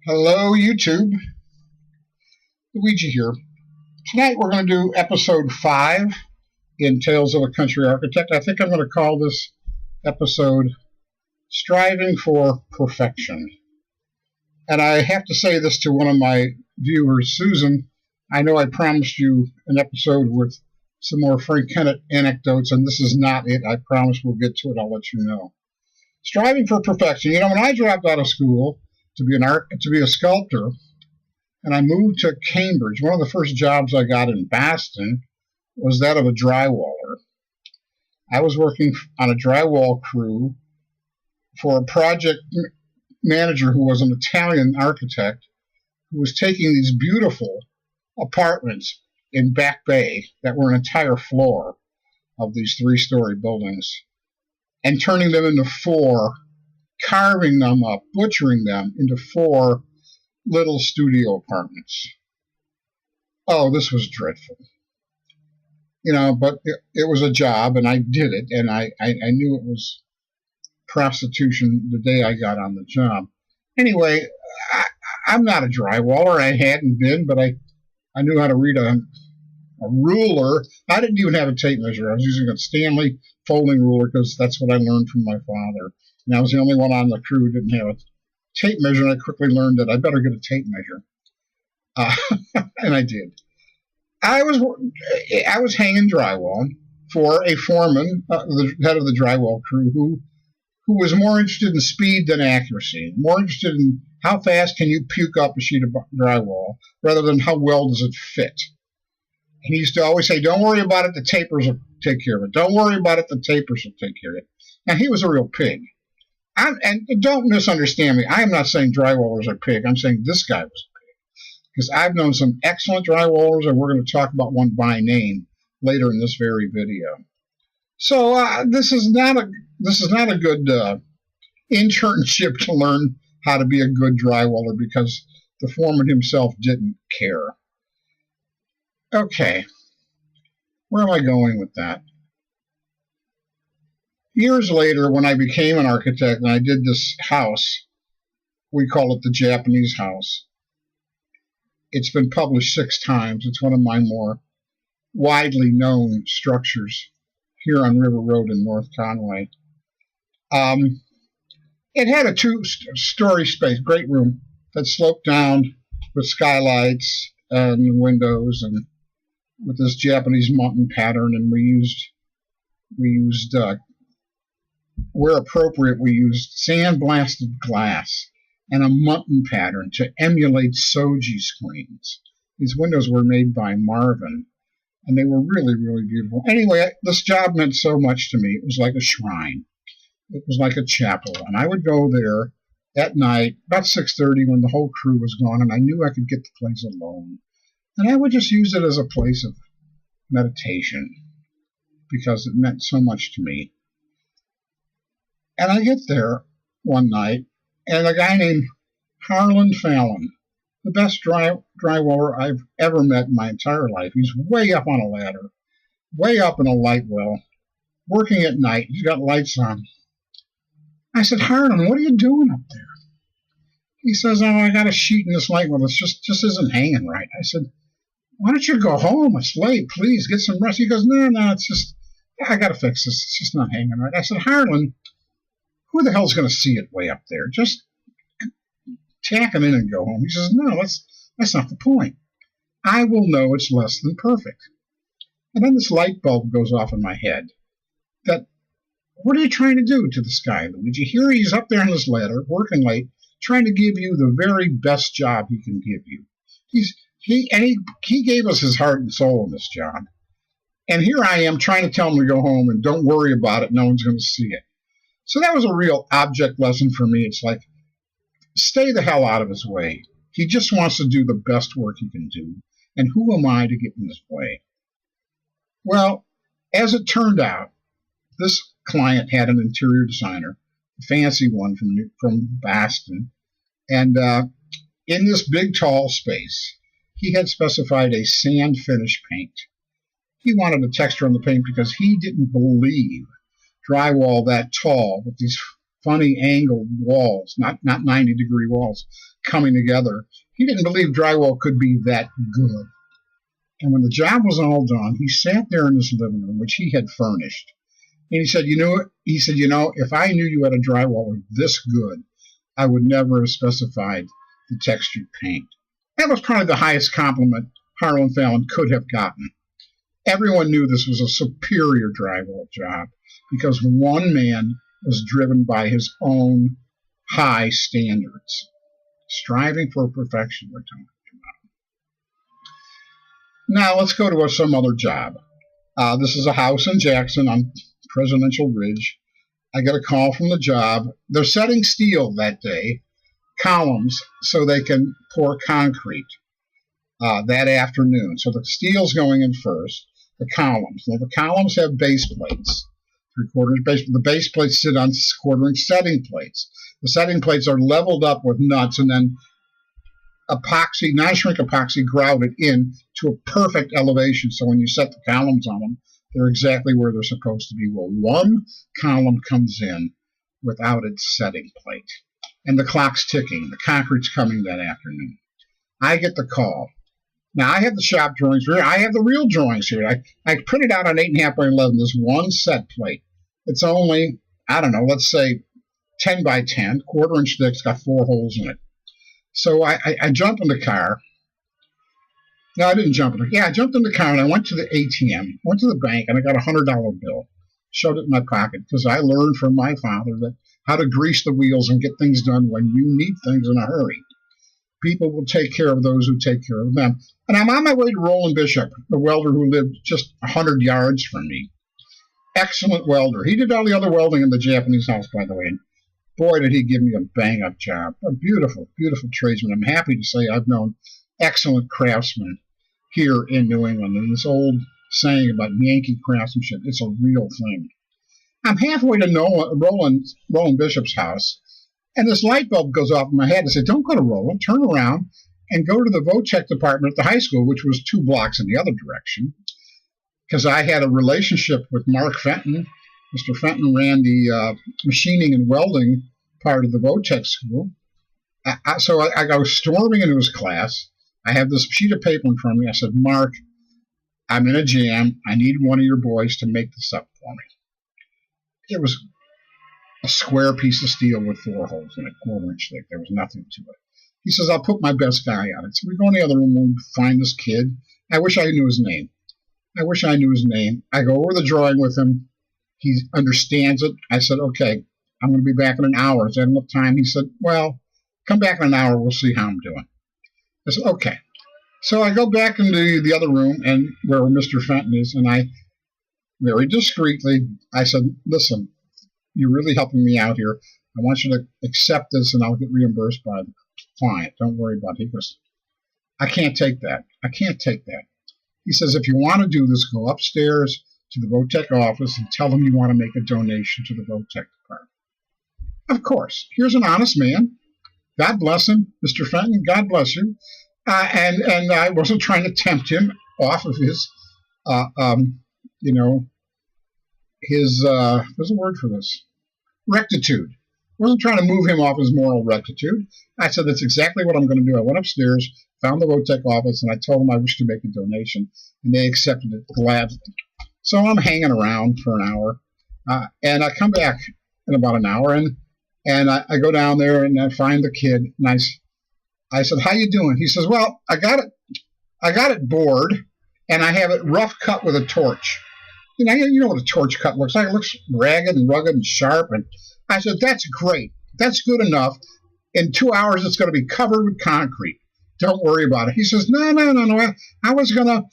Hello, YouTube. Luigi here. Tonight we're going to do episode 5 in Tales of a Country Architect. I think I'm going to call this episode Striving for Perfection. And I have to say this to one of my viewers, Susan. I know I promised you an episode with some more Frank Kennett anecdotes, and this is not it. I promise we'll get to it. I'll let you know. Striving for perfection. You know, when I dropped out of school to be a sculptor, and I moved to Cambridge, one of the first jobs I got in Boston was that of a drywaller. I was working on a drywall crew for a project manager who was an Italian architect who was taking these beautiful apartments in Back Bay that were an entire floor of these 3-story buildings and turning them into 4, carving them up, butchering them into 4 little studio apartments. Oh, this was dreadful. You know, but it was a job, and I did it, and I knew it was prostitution the day I got on the job. Anyway, I'm not a drywaller. I hadn't been, but I knew how to read a ruler. I didn't even have a tape measure. I was using a Stanley folding ruler because that's what I learned from my father. And I was the only one on the crew who didn't have a tape measure, and I quickly learned that I better get a tape measure. And I did. I was hanging drywall for a foreman, the head of the drywall crew, who was more interested in speed than accuracy, more interested in how fast can you puke up a sheet of drywall rather than how well does it fit. He used to always say, don't worry about it, the tapers will take care of it. Don't worry about it, the tapers will take care of it. And he was a real pig. And don't misunderstand me. I am not saying drywallers are pig. I'm saying this guy was a pig. Because I've known some excellent drywallers, and we're going to talk about one by name later in this very video. So this is not a good internship to learn how to be a good drywaller because the foreman himself didn't care. Okay, where am I going with that? Years later, when I became an architect and I did this house, we call it the Japanese house. It's been published 6 times. It's one of my more widely known structures here on River Road in North Conway. It had a 2-story space, great room, that sloped down with skylights and windows and with this Japanese mountain pattern, and we used where appropriate, we used sandblasted glass and a mutton pattern to emulate soji screens. These windows were made by Marvin, and they were really, really beautiful. Anyway, this job meant so much to me. It was like a shrine. It was like a chapel, and I would go there at night, about 6:30 when the whole crew was gone, and I knew I could get the place alone. And I would just use it as a place of meditation because it meant so much to me. And I get there one night, and a guy named Harlan Fallon, the best drywaller I've ever met in my entire life. He's way up on a ladder, way up in a light well, working at night. He's got lights on. I said, Harlan, what are you doing up there? He says, oh, I got a sheet in this light well. It just isn't hanging right. I said, why don't you go home? It's late. Please get some rest. He goes, no, it's just, I got to fix this. It's just not hanging right. I said, Harlan, who the hell's going to see it way up there? Just tack him in and go home. He says, no, that's not the point. I will know it's less than perfect. And then this light bulb goes off in my head. That, what are you trying to do to this guy, Luigi? Here he's up there on this ladder, working late, trying to give you the very best job he can give you. He gave us his heart and soul in this job. And here I am trying to tell him to go home and don't worry about it. No one's going to see it. So that was a real object lesson for me. It's like, stay the hell out of his way. He just wants to do the best work he can do. And who am I to get in his way? Well, as it turned out, this client had an interior designer, a fancy one from Boston. And in this big, tall space, he had specified a sand finish paint. He wanted a texture on the paint because he didn't believe drywall that tall with these funny angled walls, not 90-degree walls coming together. He didn't believe drywall could be that good. And when the job was all done, he sat there in his living room, which he had furnished. And he said, if I knew you had a drywall this good, I would never have specified the textured paint. That was probably the highest compliment Harlan Fallon could have gotten. Everyone knew this was a superior drywall job because one man was driven by his own high standards, striving for perfection, we're talking about. Now let's go to some other job. This is a house in Jackson on Presidential Ridge. I get a call from the job. They're setting steel that day, columns, so they can pour concrete that afternoon. So the steel's going in first, the columns. Now the columns have base plates, 3/4 base. The base plates sit on 1/4 setting plates. The setting plates are leveled up with nuts and then epoxy, non-shrink epoxy, grouted in to a perfect elevation. So when you set the columns on them, they're exactly where they're supposed to be. Well, one column comes in without its setting plate, and the clock's ticking. The concrete's coming that afternoon. I get the call. Now, I have the shop drawings here. I have the real drawings here. I printed out on 8.5 by 11 this one set plate. It's only, I don't know, let's say 10 by 10, 1/4 inch thick. It's got 4 holes in it. So I jumped in the car. No, I didn't jump in the car. Yeah, I jumped in the car and I went to the ATM, went to the bank, and I got a $100 bill. Shoved it in my pocket because I learned from my father that how to grease the wheels and get things done when you need things in a hurry. People will take care of those who take care of them. And I'm on my way to Roland Bishop, the welder who lived just 100 yards from me. Excellent welder. He did all the other welding in the Japanese house, by the way. And boy, did he give me a bang-up job. A beautiful, beautiful tradesman. I'm happy to say I've known excellent craftsmen here in New England. And this old saying about Yankee craftsmanship, it's a real thing. I'm halfway to Roland Bishop's house, and this light bulb goes off in my head. I said, don't go to Roland, turn around and go to the VOTEC department at the high school, which was 2 blocks in the other direction, because I had a relationship with Mark Fenton. Mr. Fenton ran the machining and welding part of the VOTEC school. So I go storming into his class. I have this sheet of paper in front of me. I said, Mark, I'm in a jam. I need one of your boys to make this up for me. It was a square piece of steel with 4 holes in it, 1/4 inch thick. There was nothing to it. He says, I'll put my best guy on it. So we go in the other room and find this kid. I wish I knew his name. I go over the drawing with him. He understands it. I said, okay, I'm going to be back in an hour. Is that enough time? He said, well, come back in an hour. We'll see how I'm doing. I said, okay. So I go back into the other room and where Mr. Fenton is, and I, very discreetly, I said, listen, you're really helping me out here. I want you to accept this, and I'll get reimbursed by the client. Don't worry about it. He goes, I can't take that. He says, if you want to do this, go upstairs to the VOTEC office and tell them you want to make a donation to the VOTEC department. Of course. Here's an honest man. God bless him, Mr. Fenton. God bless you. And I wasn't trying to tempt him off of his, there's a word for this, rectitude. I wasn't trying to move him off his moral rectitude. I said, that's exactly what I'm going to do. I went upstairs, found the VOTEC office, and I told them I wished to make a donation, and they accepted it gladly. So I'm hanging around for an hour, and I come back in about an hour, and I go down there, and I find the kid, and I said, how you doing? He says, well, I got it bored, and I have it rough cut with a torch. You know what a torch cut looks like. It looks ragged and rugged and sharp. And I said, that's great. That's good enough. In 2 hours, it's going to be covered with concrete. Don't worry about it. He says, no. I was gonna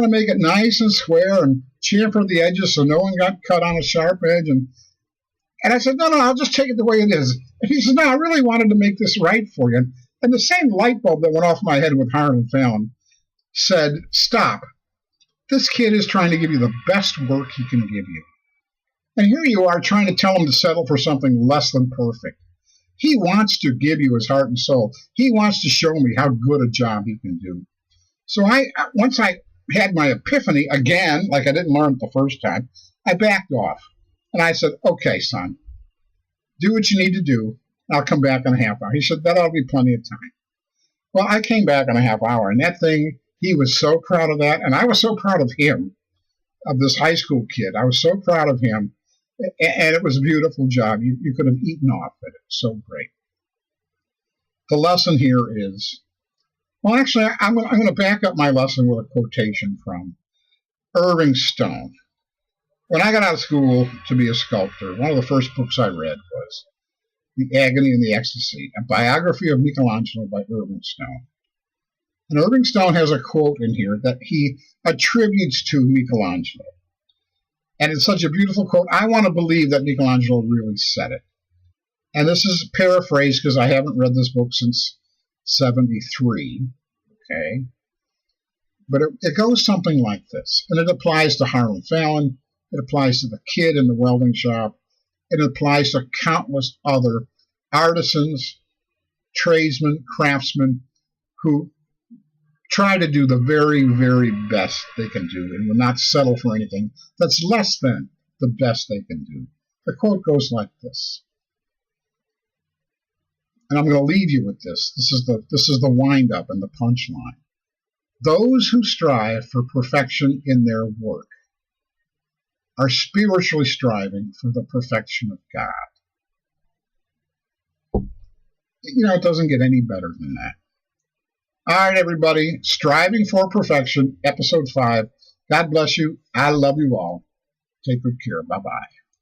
make it nice and square and chamfer the edges so no one got cut on a sharp edge. And I said, no, I'll just take it the way it is. And he says, no, I really wanted to make this right for you. And the same light bulb that went off my head with Harlan Fallon said, stop. This kid is trying to give you the best work he can give you. And here you are trying to tell him to settle for something less than perfect. He wants to give you his heart and soul. He wants to show me how good a job he can do. So once I had my epiphany again, like I didn't learn it the first time, I backed off. And I said, okay, son, Do what you need to do. I'll come back in a half hour. He said, that'll be plenty of time. Well, I came back in a half hour, and that thing, he was so proud of that, and I was so proud of him, of this high school kid. I was so proud of him, and it was a beautiful job. You could have eaten off it. It was so great. The lesson here is, well, actually, I'm going to back up my lesson with a quotation from Irving Stone. When I got out of school to be a sculptor, one of the first books I read was The Agony and the Ecstasy, a biography of Michelangelo by Irving Stone. And Irving Stone has a quote in here that he attributes to Michelangelo. And it's such a beautiful quote, I want to believe that Michelangelo really said it. And this is paraphrased because I haven't read this book since 73, okay? But it goes something like this, and it applies to Harlan Fallon, it applies to the kid in the welding shop, it applies to countless other artisans, tradesmen, craftsmen, who try to do the very, very best they can do and will not settle for anything that's less than the best they can do. The quote goes like this. And I'm going to leave you with this. This is the wind-up and the punchline. Those who strive for perfection in their work are spiritually striving for the perfection of God. You know, it doesn't get any better than that. All right, everybody. Striving for Perfection, Episode 5. God bless you. I love you all. Take good care. Bye-bye.